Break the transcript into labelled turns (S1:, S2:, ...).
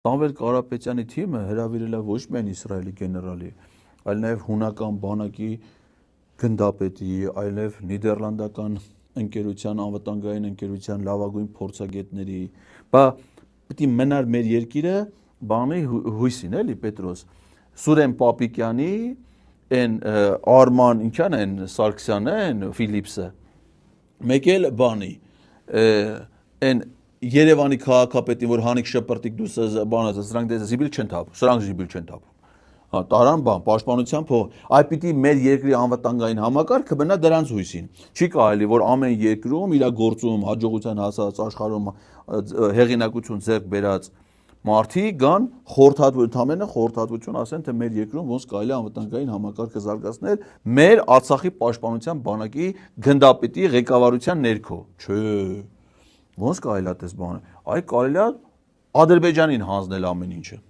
S1: Սամվել Կարապետյանի թիմը հրավիրել է ոչ միայն Իսրայելի գեներալի, այլ նաև հունական բանակի գնդապետի, այլև նիդերլանդական ընկերության, անվտանգային ընկերության լավագույն փորձագետների, բա պիտի մնար մեր երկիրը բանի հույսին, էլի Պետրոս, Սուրեն Պապիկյանի, այն Արման, ինչան են Սարգսյանը, այն Ֆիլիպսը, մեկ էլ բանի, այն Երևանի քաղաքապետին, որ Հանիկ Շպրտիկ դուսը բանած, սրանք զիբիլ չեն թափում, սրանք զիբիլ չեն թափում։ Տարան բան, պաշտպանության փող, այ պիտի մեր երկրի անվտանգային համակարգը մնա դրանց հույսին։ Չի կարելի, որ ամեն երկրում իր գործում հաջողության հասած աշխարհում հեղինակություն ձեռք բերած մարդիկ կան խորհրդատվություն ասեն, թե մեր երկրում ոնց կարելի է անվտանգային համակարգը զարգացնել մեր Արցախի պաշտպանության բանակի գնդապետի ղեկավարության ներքո։ Չէ։ Ոնց կարելի է այդպես բան։ Այ կարելի է Ադրբեջանին հանձնել ամեն ինչը։